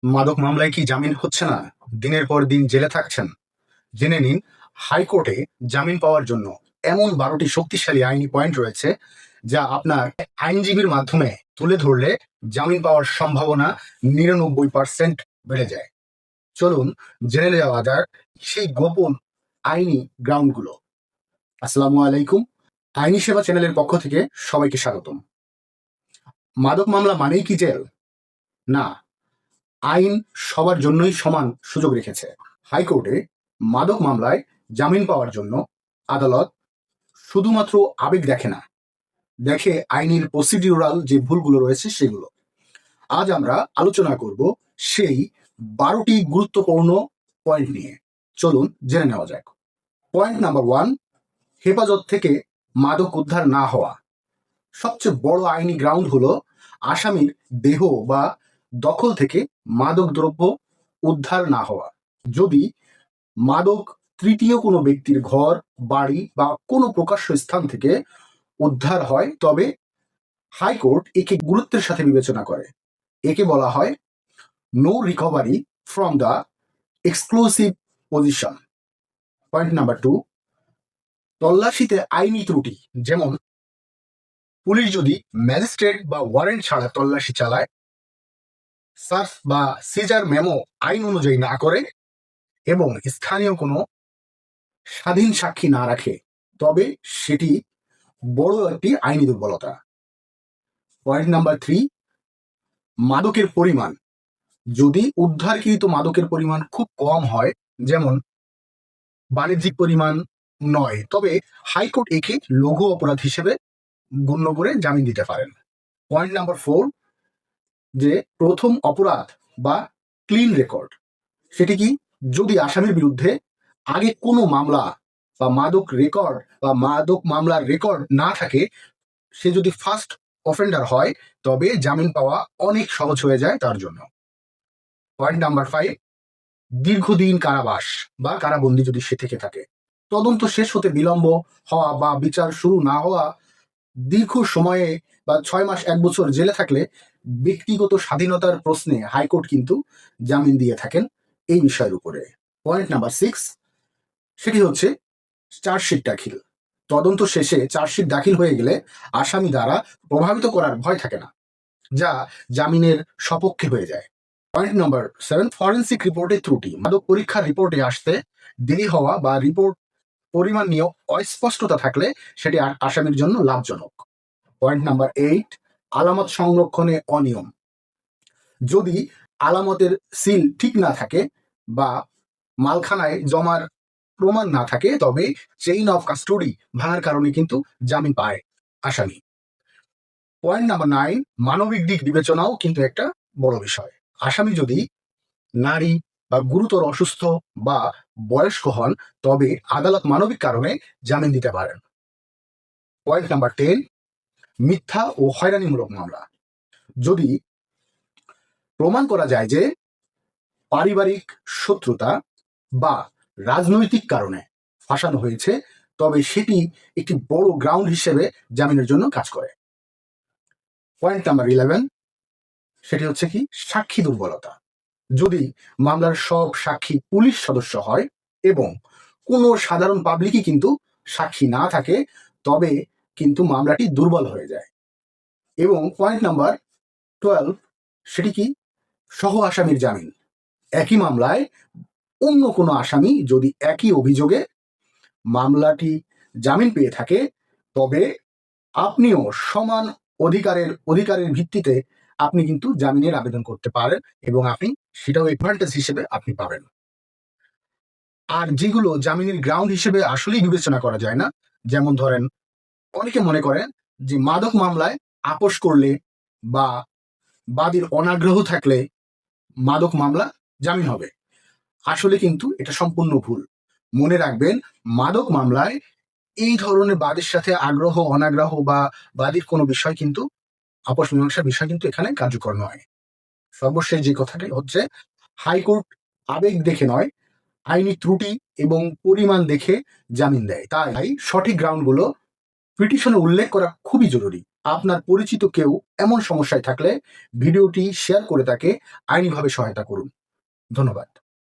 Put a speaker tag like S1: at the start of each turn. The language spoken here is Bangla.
S1: মাদক মামলায় কি জামিন হচ্ছে না? দিনের পর দিন জেলে থাকছেন? জেনে নিন, হাইকোর্টে জামিন পাওয়ার জন্য এমন 12টি শক্তিশালী আইনি পয়েন্ট রয়েছে যা আপনার আইনজীবীর মাধ্যমে তুলে ধরলে জামিন পাওয়ার সম্ভাবনা 99% বেড়ে যায়। চলুন জেনে যাওয়া যাক সেই গোপন আইনি গ্রাউন্ডগুলো। আসসালামু আলাইকুম। আইনি সেবা চ্যানেলের পক্ষ থেকে সবাইকে স্বাগতম। মাদক মামলা মানেই কি জেল? না, আইন সবার জন্যই সমান সুযোগ রেখেছে। হাইকোর্টে মাদক মামলায় জামিন পাওয়ার জন্য আদালত শুধুমাত্র আবেগ দেখে না, দেখে আইনের প্রসিডিউরাল যে ভুলগুলো রয়েছে সেগুলো। আজ আমরা আলোচনা করব সেই 12টি গুরুত্বপূর্ণ পয়েন্ট নিয়ে। চলুন জেনে নেওয়া যাক। পয়েন্ট নাম্বার 1, হেফাজত থেকে মাদক উদ্ধার না হওয়া। সবচেয়ে বড় আইনি গ্রাউন্ড হলো আসামির দেহ বা দখল থেকে মাদক দ্রব্য উদ্ধার না হওয়া। যদি মাদক তৃতীয় কোনো ব্যক্তির ঘর, বাড়ি বা কোনো প্রকাশ্য স্থান থেকে উদ্ধার হয় তবে হাইকোর্ট একে গুরুত্বের সাথে বিবেচনা করে। একে বলা হয় no recovery from the exclusive position. Point number 2, তল্লাশিতে আইনি ত্রুটি। যেমন পুলিশ যদি ম্যাজিস্ট্রেট বা ওয়ারেন্ট ছাড়া তল্লাশি চালায়, সার্চ বা সিজার মেমো আইন অনুযায়ী না করে এবং স্থানীয় কোনো স্বাধীন সাক্ষী না রাখে, তবে সেটি বড় একটি আইনি দুর্বলতা। পয়েন্ট নাম্বার 3, মাদকের পরিমাণ। যদি উদ্ধারকৃত মাদকের পরিমাণ খুব কম হয়, যেমন বাণিজ্যিক পরিমাণ নয়, তবে হাইকোর্ট একে লঘু অপরাধ হিসেবে গণ্য করে জামিন দিতে পারেন। পয়েন্ট নাম্বার 4, যে প্রথম অপরাধ বা ক্লিন রেকর্ড। সেটি কি? যদি আসামির বিরুদ্ধে আগে কোনো মামলা বা মাদক রেকর্ড বা মাদক মামলার রেকর্ড না থাকে, সে যদি ফার্স্ট অফেন্ডার হয় তবে জামিন পাওয়া অনেক সহজ হয়ে যায় তার জন্য। পয়েন্ট নাম্বার 5, দীর্ঘদিন কারাবাস বা কারাবন্দী যদি সে থেকে থাকে। তদন্ত শেষ হতে বিলম্ব হওয়া বা বিচার শুরু না হওয়া, দীর্ঘ সময়ে বা 6 মাস 1 বছর জেলে থাকলে ব্যক্তিগত স্বাধীনতার প্রশ্নে হাইকোর্ট কিন্তু জামিন দিয়ে থাকেন এই বিষয়ের উপরে। পয়েন্ট নাম্বার 6, সেটি হচ্ছে চার্জশিট দাখিল। তদন্ত শেষে চার্জশিট দাখিল হয়ে গেলে আসামি দ্বারা প্রভাবিত করার ভয় থাকে না, যা জামিনের সপক্ষে হয়ে যায়। পয়েন্ট নাম্বার 7, ফরেন্সিক রিপোর্টের ত্রুটি। মাদক পরীক্ষার রিপোর্টে আসতে দেরি হওয়া বা রিপোর্ট পরিমাণ নিয়ে অস্পষ্টতা থাকলে সেটি আসামির জন্য লাভজনক। পয়েন্ট নাম্বার 8, আলামত সংরক্ষণে অনিয়ম। যদি আলামতের সিল ঠিক না থাকে বা মালখানায় জমার প্রমাণ না থাকে, তবে চেইন অফ কাস্টডি ভাঙার কারণে কিন্তু জামিন পায় আসামি। পয়েন্ট নাম্বার 9, মানবিক দিক বিবেচনাও কিন্তু একটা বড় বিষয়। আসামি যদি নারী বা গুরুতর অসুস্থ বা বয়স্ক হন, তবে আদালত মানবিক কারণে জামিন দিতে পারেন। পয়েন্ট নাম্বার 10, মিথ্যা ও হয়রানিমূলক মামলা। যদি প্রমাণ করা যায় যে পারিবারিক শত্রুতা বা রাজনৈতিক কারণে ফাঁসানো হয়েছে, তবে সেটি একটি বড় গ্রাউন্ড হিসেবে জামিনের জন্য কাজ করে। পয়েন্ট নাম্বার 11, সেটি হচ্ছে কি সাক্ষী দুর্বলতা। যদি মামলার সব সাক্ষী পুলিশ সদস্য হয় এবং কোনো সাধারণ পাবলিকই কিন্তু সাক্ষী না থাকে, তবে কিন্তু মামলাটি দুর্বল হয়ে যায়। এবং পয়েন্ট নাম্বার 12, সেটি কি সহ আসামির জামিন। একই মামলায় অন্য কোনো আসামি যদি একই অভিযোগে মামলাটি জামিন পেয়ে থাকে, তবে আপনিও সমান অধিকারের ভিত্তিতে আপনি কিন্তু জামিনের আবেদন করতে পারেন এবং আপনি সেটাও অ্যাডভান্টেজ হিসেবে আপনি পাবেন। আর যেগুলো জামিনের গ্রাউন্ড হিসেবে আসলেই বিবেচনা করা যায় না, যেমন ধরেন অনেকে মনে করেন যে মাদক মামলায় আপোষ করলে বা বাদীর অনাগ্রহ থাকলে মাদক মামলা জামিন হবে। আসলে কিন্তু এটা সম্পূর্ণ ভুল। মনে রাখবেন, মাদক মামলায় এই ধরনের বাদীর সাথে আগ্রহ অনাগ্রহ বা বাদীর কোনো বিষয় কিন্তু আপোষ মীমাংসার বিষয় কিন্তু এখানে কার্যকর নয়। সর্বশেষ যে কথাটি হচ্ছে, হাইকোর্ট আবেগ দেখে নয়, আইনি ত্রুটি এবং পরিমাণ দেখে জামিন দেয়। তাই সঠিক গ্রাউন্ডগুলো পিটিশনে উল্লেখ করা খুবই জরুরি। আপনার পরিচিত কেউ এমন সমস্যায় থাকলে ভিডিওটি শেয়ার করে তাকে আইনিভাবে সহায়তা করুন। ধন্যবাদ।